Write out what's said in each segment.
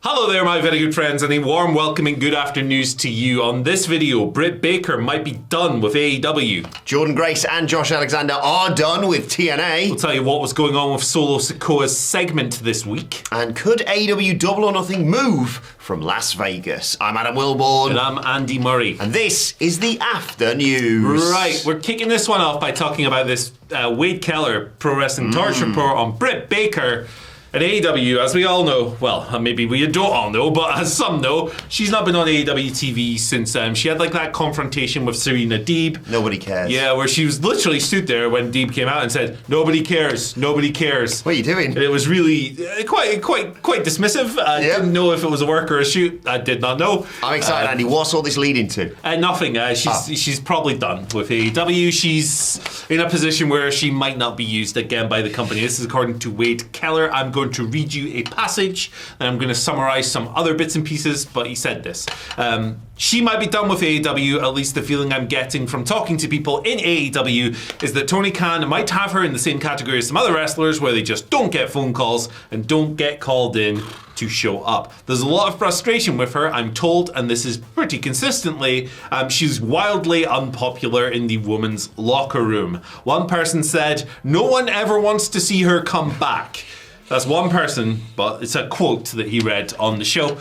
Hello there, my very good friends, and a warm welcome and good afternoons to you. On this video, Britt Baker might be done with AEW. Jordan Grace and Josh Alexander are done with TNA. We'll tell you what was going on with Solo Sikoa's segment this week. And could AEW Double or Nothing move from Las Vegas? I'm Adam Wilborn. And I'm Andy Murray. And this is the After News. Right, we're kicking this one off by talking about this Wade Keller Pro Wrestling Torch report on Britt Baker. At AEW, as we all know, well, maybe we don't all know, but as some know, she's not been on AEW TV since she had like that confrontation with Serena Deeb. Nobody cares. Yeah, where she was literally stood there when Deeb came out and said, "Nobody cares, nobody cares." What are you doing? And it was really quite dismissive. I didn't know if it was a work or a shoot. I did not know. I'm excited, Andy. What's all this leading to? Nothing. She's probably done with AEW. She's in a position where she might not be used again by the company. This is according to Wade Keller. I'm going to read you a passage and I'm going to summarize some other bits and pieces, but he said this. She might be done with AEW. At least the feeling I'm getting from talking to people in AEW is that Tony Khan might have her in the same category as some other wrestlers where they just don't get phone calls and don't get called in to show up. There's a lot of frustration with her, I'm told, and this is pretty consistently. She's wildly unpopular in the women's locker room. One person said, "No one ever wants to see her come back." That's one person, but it's a quote that he read on the show.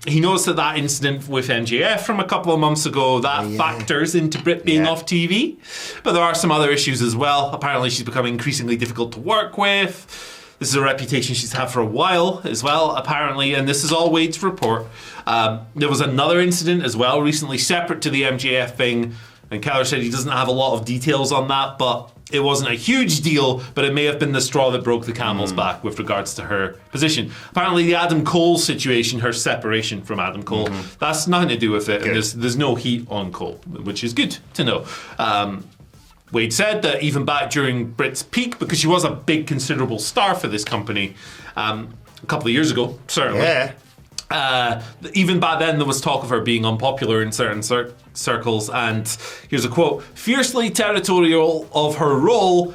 He knows that incident with MJF from a couple of months ago, that factors into Britt being off TV. But there are some other issues as well. Apparently she's becoming increasingly difficult to work with. This is a reputation she's had for a while as well, apparently, and this is all Wade's report. There was another incident as well recently, separate to the MJF thing, and Keller said he doesn't have a lot of details on that, but it wasn't a huge deal, but it may have been the straw that broke the camel's back with regards to her position. Apparently the Adam Cole situation, her separation from Adam Cole, that's nothing to do with it, and there's no heat on Cole, which is good to know. Wade said that even back during Britt's peak, because she was a big, considerable star for this company a couple of years ago, certainly. Yeah. Even back then, there was talk of her being unpopular in certain circles, and here's a quote: "Fiercely territorial of her role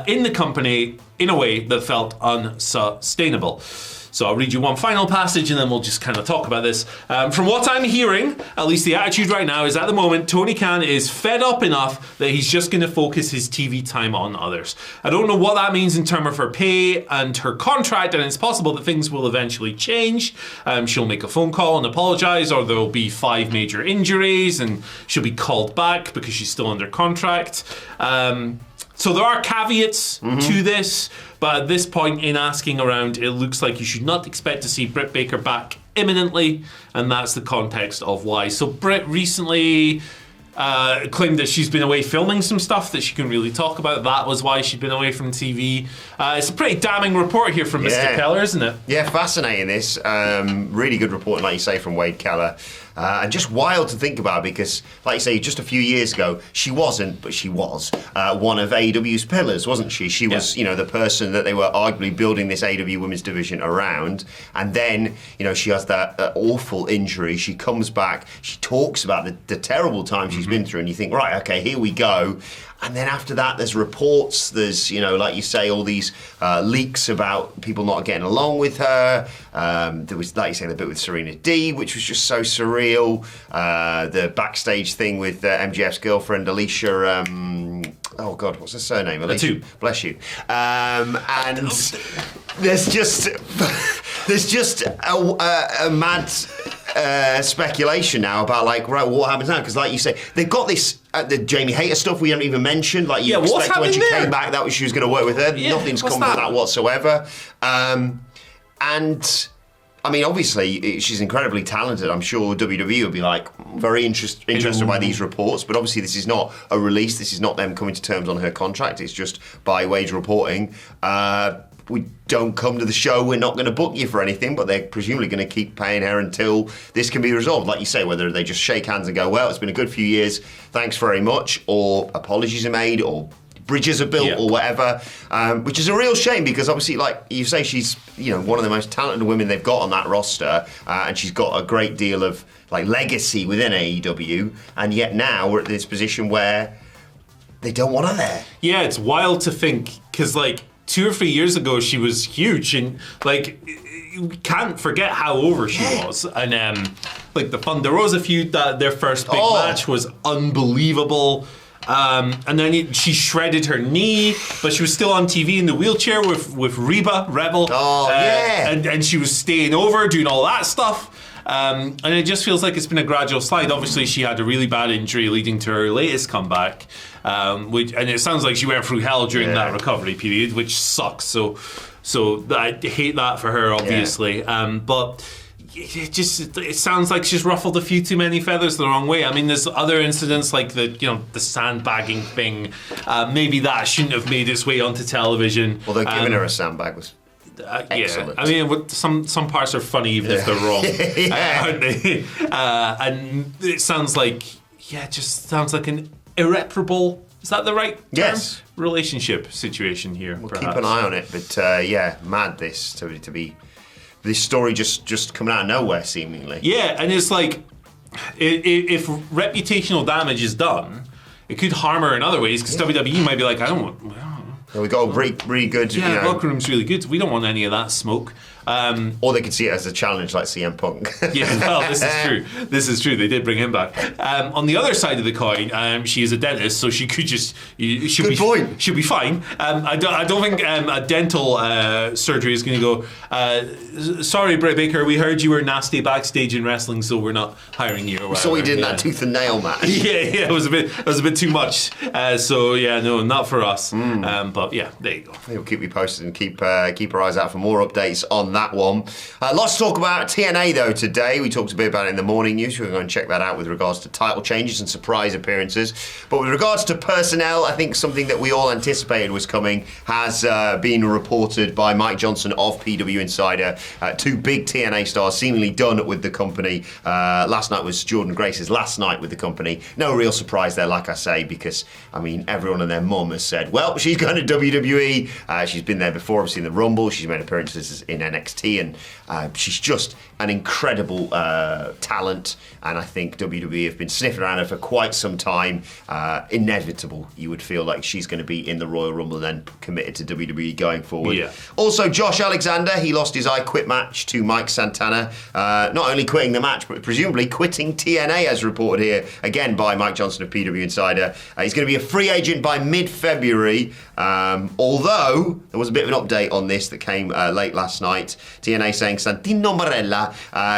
in the company in a way that felt unsustainable." So I'll read you one final passage and then we'll just kind of talk about this. From what I'm hearing, at least the attitude right now is at the moment, Tony Khan is fed up enough that he's just going to focus his TV time on others. I don't know what that means in terms of her pay and her contract, and it's possible that things will eventually change. She'll make a phone call and apologize, or there'll be 5 major injuries and she'll be called back because she's still under contract. So there are caveats to this, but at this point in asking around, it looks like you should not expect to see Britt Baker back imminently, and that's the context of why. So Britt recently claimed that she's been away filming some stuff that she couldn't really talk about. That was why she'd been away from TV. It's a pretty damning report here from Mr. Keller, isn't it? Yeah, fascinating this. Really good report, like you say, from Wade Keller. And just wild to think about because, like you say, just a few years ago, she wasn't, but she was one of AEW's pillars, wasn't she? She was, the person that they were arguably building this AEW women's division around. And then, she has that awful injury. She comes back. She talks about the terrible time she's been through. And you think, right, okay, here we go. And then after that, there's reports, there's, like you say, all these leaks about people not getting along with her. There was, like you say, the bit with Serena Deeb, which was just so surreal. The backstage thing with MJF's girlfriend, Alicia, oh God, what's her surname? Alicia. Bless you. And there's just a mad speculation now about right, what happens now? Because like you say, they've got this the Jamie Hayter stuff we haven't even mentioned. Like you expect when she came back, that was she was going to work with her. Nothing's come from that whatsoever. And I mean, obviously, she's incredibly talented. I'm sure WWE would be very interested by these reports. But obviously, this is not a release. This is not them coming to terms on her contract. It's just by Wade reporting. We don't come to the show, we're not going to book you for anything, but they're presumably going to keep paying her until this can be resolved. Like you say, whether they just shake hands and go, well, it's been a good few years, thanks very much, or apologies are made, or bridges are built, or whatever, which is a real shame because obviously, like you say, she's one of the most talented women they've got on that roster, and she's got a great deal of legacy within AEW, and yet now we're at this position where they don't want her there. Yeah, it's wild to think because 2 or 3 years ago she was huge, and you can't forget how over she was. And like the Thunder Rosa feud, their first big match was unbelievable. And then she shredded her knee, but she was still on TV in the wheelchair with Reba Rebel. And she was staying over, doing all that stuff. And it just feels like it's been a gradual slide. Obviously, she had a really bad injury leading to her latest comeback, and it sounds like she went through hell during that recovery period, which sucks. So I hate that for her, obviously. But it sounds like she's ruffled a few too many feathers the wrong way. I mean, there's other incidents like the sandbagging thing. Maybe that shouldn't have made its way onto television. Although giving her a sandbag was excellent. I mean, some parts are funny even if they're wrong, aren't they? And it sounds like an irreparable. Is that the right term? Yes. Relationship situation here. We'll keep an eye on it, but mad this to be this story just coming out of nowhere seemingly. Yeah, and it's like if reputational damage is done, it could harm her in other ways because WWE might be like, I don't want. We got a really good. Yeah, locker room's really good. We don't want any of that smoke. Or they could see it as a challenge, like CM Punk. Yeah, well, this is true. This is true. They did bring him back. On the other side of the coin, she is a dentist, so she could just. She'll be fine. I don't think a dental surgery is going to go. Sorry, Britt Baker. We heard you were nasty backstage in wrestling, so we're not hiring you. Or so we did in that tooth and nail match. Yeah, it was a bit too much. So yeah, no, not for us. But yeah, there you go. We'll keep you posted and keep our eyes out for more updates on that one. Lots to talk about TNA though today. We talked a bit about it in the morning news. We're going to check that out with regards to title changes and surprise appearances. But with regards to personnel, I think something that we all anticipated was coming has been reported by Mike Johnson of PW Insider. Two big TNA stars seemingly done with the company. Last night was Jordan Grace's last night with the company. No real surprise there, like I say, because I mean everyone and their mum has said, well, she's going to WWE. She's been there before, obviously in the Rumble. She's made appearances in NXT, and she's just an incredible talent, and I think WWE have been sniffing around her for quite some time. Inevitable, you would feel like she's going to be in the Royal Rumble and then committed to WWE going forward. Yeah. Also, Josh Alexander, he lost his I Quit match to Mike Santana. Not only quitting the match, but presumably quitting TNA, as reported here, again by Mike Johnson of PW Insider. He's going to be a free agent by mid-February, although there was a bit of an update on this that came late last night. TNA saying Santino Marella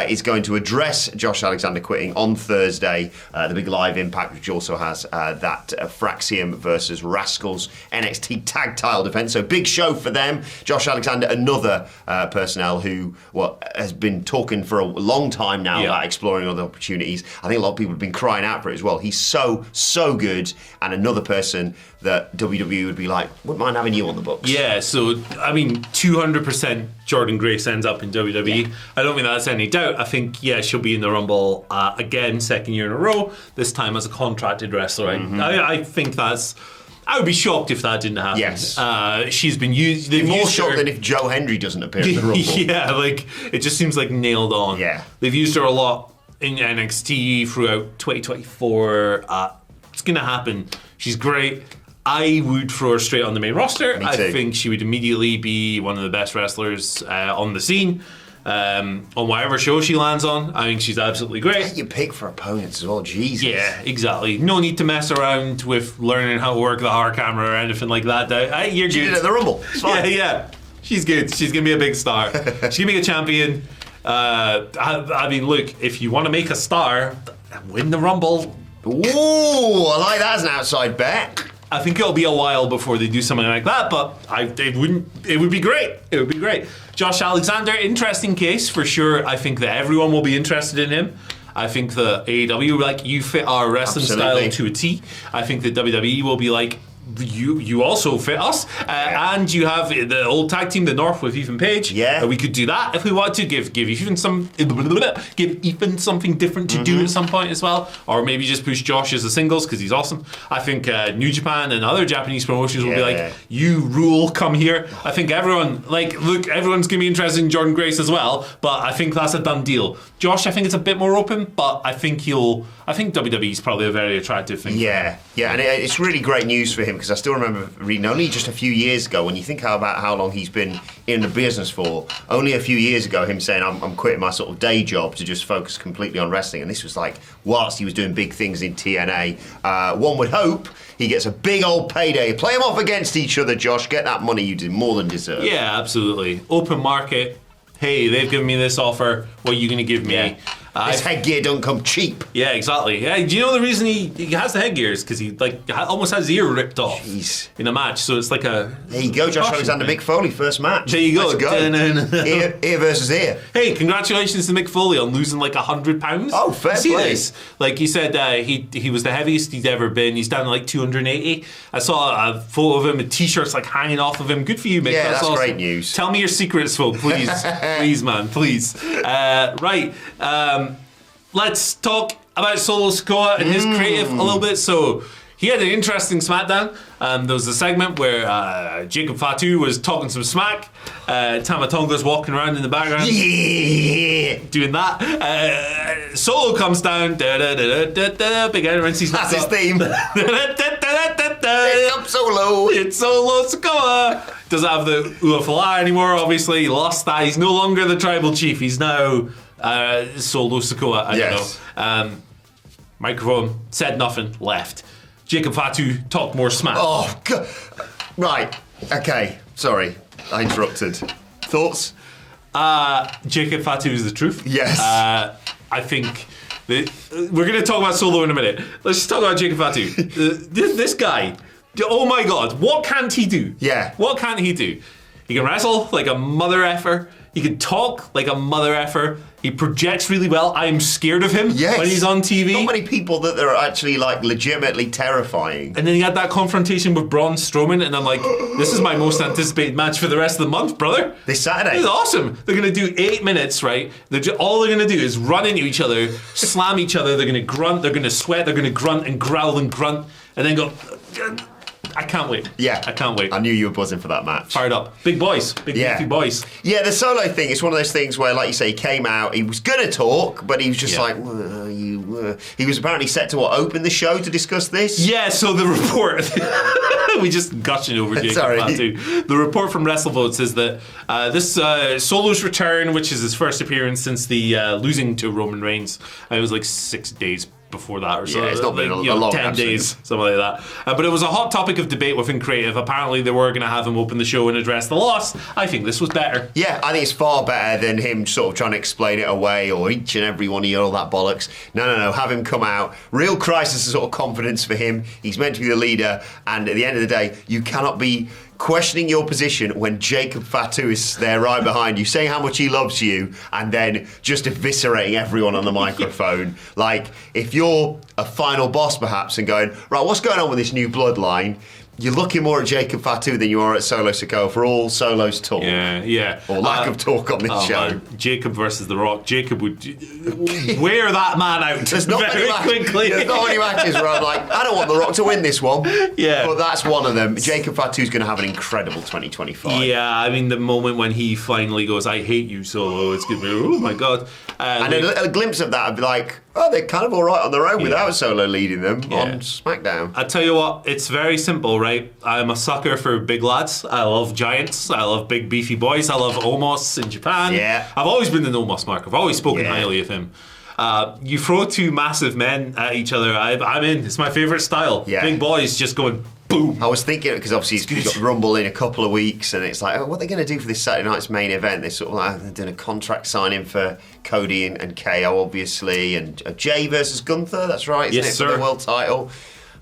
is going to address Josh Alexander quitting on Thursday, the big live Impact, which also has that Fraxium versus Rascals NXT tag title defense. So big show for them. Josh Alexander, another personnel who has been talking for a long time now about exploring other opportunities. I think a lot of people have been crying out for it as well. He's so good, and another person that WWE would be like, wouldn't mind having you on the books. Yeah, so I mean, 200% Jordan Grace ends up in WWE. I don't think that's any doubt. I think, she'll be in the Rumble again, second year in a row, this time as a contracted wrestler. I think that's... I would be shocked if that didn't happen. Yes. She's been used... You're more shocked than if Joe Hendry doesn't appear in the Rumble. Yeah, like, it just seems like nailed on. Yeah. They've used her a lot in NXT throughout 2024. It's going to happen. She's great. I would throw her straight on the main roster. I think she would immediately be one of the best wrestlers on the scene. On whatever show she lands on, I think she's absolutely great. You pick for opponents as well, Jesus. Yeah, exactly. No need to mess around with learning how to work the hard camera or anything like that. You're she good. did it at the Rumble. It's fine. Yeah. She's good. She's going to be a big star. She's going to be a champion. I mean, look, if you want to make a star, win the Rumble. Ooh, I like that as an outside bet. I think it'll be a while before they do something like that, but it would be great. It would be great. Josh Alexander, interesting case for sure. I think that everyone will be interested in him. I think the AEW you fit our wrestling style to a T. I think the WWE will be like, you also fit us, and you have the old tag team, the North with Ethan Page. Yeah, we could do that if we want to. Give Ethan something different to do at some point as well, or maybe just push Josh as a singles because he's awesome. I think New Japan and other Japanese promotions will be like, you rule, come here. I think everyone everyone's gonna be interested in Jordan Grace as well, but I think that's a done deal. Josh, I think it's a bit more open, but I think WWE is probably a very attractive thing. Yeah, and it's really great news for him him because I still remember reading only just a few years ago, when you think about how long he's been in the business for, only a few years ago, him saying, I'm quitting my sort of day job to just focus completely on wrestling. And this was like whilst he was doing big things in TNA. One would hope he gets a big old payday. Play them off against each other, Josh. Get that money you more than deserve. Yeah, absolutely. Open market. Hey, they've given me this offer. What are you going to give me? Yeah. This headgear don't come cheap. Yeah, exactly. Yeah, do you know the reason he has the headgear is because he almost has his ear ripped off in a match. So it's like a... There you go, Josh Alexander, Mick Foley, first match. There you go. Let's go. Ear versus ear. Hey, congratulations to Mick Foley on losing like 100 pounds. Oh, fair play. See this? Like he said, he was the heaviest he's ever been. He's down to like 280. I saw a photo of him, with t-shirts like hanging off of him. Good for you, Mick. Yeah, that's awesome. Great news. Tell me your secrets, folks, please. Please, man, please. Right. Let's talk about Solo Sikoa and his creative a little bit. So he had an interesting SmackDown. There was a segment where Jacob Fatu was talking some smack. Tama Tonga's walking around in the background, doing that. Solo comes down, big entrance. That's his theme. It's Solo. It's Solo Sikoa. Doesn't have the Uafala anymore. Obviously, he lost that. He's no longer the tribal chief. He's now Solo Sikoa. I don't know. Microphone, said nothing, left. Jacob Fatu talked more smack. Oh, God. Right. Okay. Sorry. I interrupted. Thoughts? Jacob Fatu is the truth. Yes. I think we're going to talk about Solo in a minute. Let's just talk about Jacob Fatu. This guy, oh my God, what can't he do? Yeah. What can't he do? He can wrestle like a mother effer. He can talk like a mother effer. He projects really well. I am scared of him when he's on TV. Not many people that are actually like legitimately terrifying. And then he had that confrontation with Braun Strowman, and I'm like, this is my most anticipated match for the rest of the month, brother. This Saturday. This is awesome. They're going to do 8 minutes, right? All they're going to do is run into each other, slam each other. They're going to grunt, they're going to sweat, they're going to grunt and growl and grunt, and then go... I can't wait. Yeah. I can't wait. I knew you were buzzing for that match. Fired up. Big boys. Big beefy boys. Yeah, the Solo thing, it's one of those things where, like you say, he came out, he was going to talk, but he was just like, he was apparently set to open the show to discuss this? Yeah, so the report, we just gushing over Jacob Fatu. The report from WrestleVotes is that this Solo's return, which is his first appearance since the losing to Roman Reigns, it was like 6 days before that or so. Yeah, it's not been a long 10 days, something like that. But it was a hot topic of debate within creative. Apparently they were going to have him open the show and address the loss. I think this was better. Yeah, I think it's far better than him sort of trying to explain it away or each and every one of you, all that bollocks. No. Have him come out. Real crisis of sort of confidence for him. He's meant to be the leader, and at the end of the day, you cannot be questioning your position when Jacob Fatu is there right behind you, saying how much he loves you, and then just eviscerating everyone on the microphone. Like, if you're a final boss, perhaps, and going, right, what's going on with this new bloodline? You're looking more at Jacob Fatu than you are at Solo Sikoa for all Solo's talk. Yeah. Or lack of talk on this show. Man. Jacob versus The Rock. Jacob would wear that man out There's not very quickly. There's not many matches where I'm like, I don't want The Rock to win this one. Yeah. But that's one of them. Jacob Fatu's going to have an incredible 2025. Yeah, I mean, the moment when he finally goes, I hate you, Solo, it's going to be, oh my God. And a glimpse of that, I'd be like, oh, they're kind of all right on their own without Solo leading them on SmackDown. I tell you what, it's very simple, right? I'm a sucker for big lads. I love giants. I love big beefy boys. I love Omos in Japan. Yeah. I've always been an Omos mark. I've always spoken highly of him. You throw two massive men at each other, I'm in. It's my favourite style. Yeah. Big boys just going boom. I was thinking, because obviously he's got Rumble in a couple of weeks, and it's like, what are they going to do for this Saturday night's main event? They're sort of like, they're doing a contract signing for Cody and KO, obviously, and Jay versus Gunther, that's right, isn't it, sir. for the world title?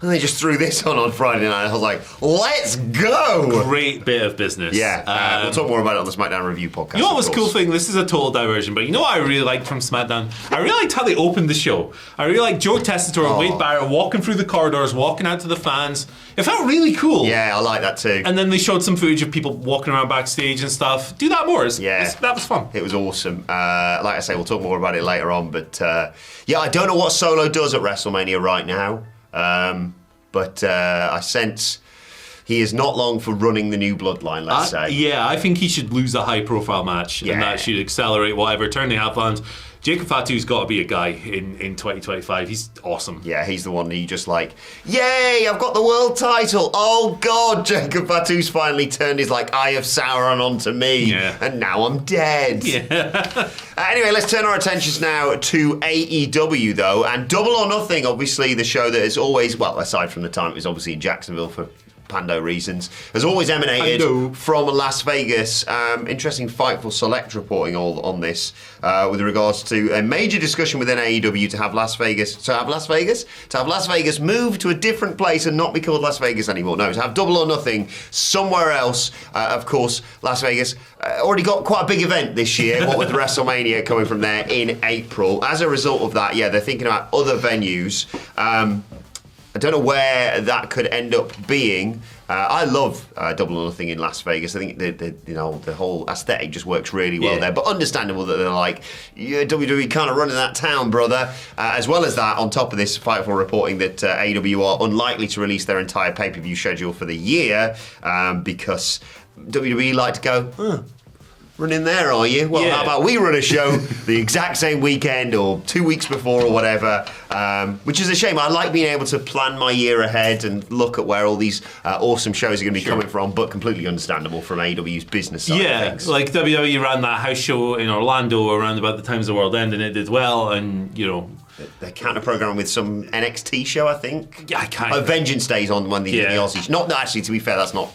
And they just threw this on Friday night. I was like, let's go! Great bit of business. Yeah, we'll talk more about it on the SmackDown Review podcast. You know what was a cool thing? This is a total diversion, but you know what I really liked from SmackDown? I really liked how they opened the show. I really liked Joe Tessitore and Wade Barrett walking through the corridors, walking out to the fans. It felt really cool. Yeah, I like that too. And then they showed some footage of people walking around backstage and stuff. Do that more. That was fun. It was awesome. Like I say, we'll talk more about it later on. But yeah, I don't know what Solo does at WrestleMania right now. But I sense he is not long for running the new bloodline, let's say. Yeah, I think he should lose a high-profile match, and that should accelerate whatever turn they have planned. Jacob Fatu's got to be a guy in 2025. He's awesome. Yeah, he's the one that you just like, yay, I've got the world title. Oh, God, Jacob Fatu's finally turned his, Eye of Sauron onto me. Yeah. And now I'm dead. Yeah. Anyway, let's turn our attentions now to AEW, though. And Double or Nothing, obviously, the show that is always, well, aside from the time it was obviously in Jacksonville for Pando reasons, has always emanated from Las Vegas. Interesting Fightful Select reporting all on this with regards to a major discussion within AEW to have Las Vegas move to a different place and not be called Las Vegas anymore. No, to have Double or Nothing somewhere else. Of course, Las Vegas already got quite a big event this year, what with WrestleMania coming from there in April. As a result of that, they're thinking about other venues. I don't know where that could end up being. I love Double or Nothing in Las Vegas. I think the whole aesthetic just works really well there. But understandable that they're like, WWE kind of running that town, brother. As well as that, on top of this, Fightful reporting that AEW are unlikely to release their entire pay-per-view schedule for the year because WWE like to go, running there, are you? Well, how about we run a show the exact same weekend or 2 weeks before or whatever, which is a shame. I like being able to plan my year ahead and look at where all these awesome shows are going to be coming from, but completely understandable from AEW's business side of things. Like WWE ran that house show in Orlando around about the times the world ended, and it did well, and, They counter program with some NXT show, I think. Yeah, I can't. Vengeance Days on when they did the Aussie. Not actually, to be fair, that's not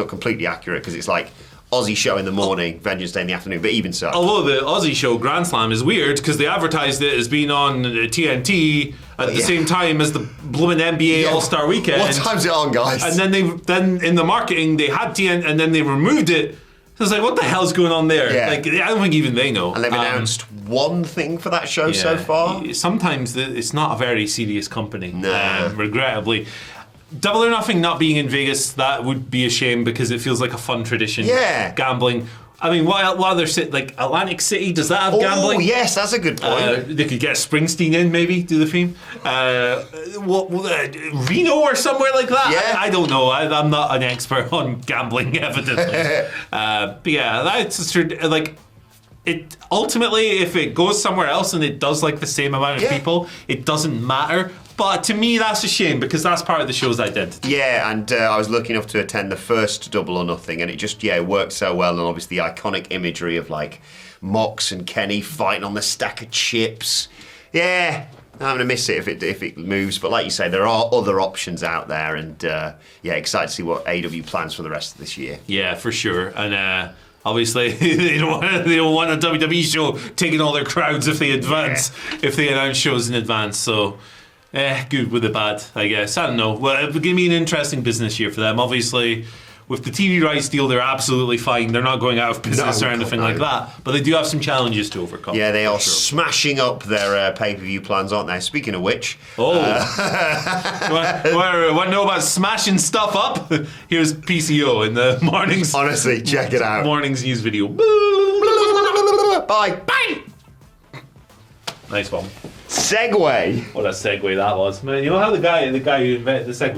completely accurate because it's like Aussie show in the morning, Vengeance Day in the afternoon, but even so. Although the Aussie show Grand Slam is weird because they advertised it as being on TNT at the same time as the blooming NBA All-Star Weekend. What time's it on, guys? And then in the marketing they had TNT and then they removed it. So it's like, what the hell's going on there? Yeah. I don't think even they know. And they've announced one thing for that show so far. Sometimes it's not a very serious company, No. regrettably. Double or Nothing not being in Vegas, that would be a shame because it feels like a fun tradition. Yeah. Gambling. I mean, what other city, like Atlantic City, does that have gambling? Oh, yes, that's a good point. They could get Springsteen in, maybe, do the theme. Reno or somewhere like that? Yeah. I don't know. I'm not an expert on gambling, evidently. But yeah, that's like... It ultimately, if it goes somewhere else and it does the same amount of people, it doesn't matter. But to me, that's a shame because that's part of the show's identity. Yeah, and I was lucky enough to attend the first Double or Nothing, and it just it worked so well. And obviously, the iconic imagery of Mox and Kenny fighting on the stack of chips. Yeah, I'm going to miss it if it moves. But like you say, there are other options out there, and excited to see what AEW plans for the rest of this year. Yeah, for sure, and. Obviously, they don't want a WWE show taking all their crowds if they announce shows in advance. So, good with the bad, I guess. I don't know. Well, it's going to be an interesting business year for them. Obviously, with the TV rights deal, they're absolutely fine. They're not going out of business or anything like that. But they do have some challenges to overcome. Yeah, they are smashing up their pay-per-view plans, aren't they? Speaking of which... want to know about smashing stuff up? Here's PCO in the morning's... Honestly, check it out. Morning's news video. Bye. Bye! Nice one. Segue. What a segue that was. Man, you know how the guy who invented the segue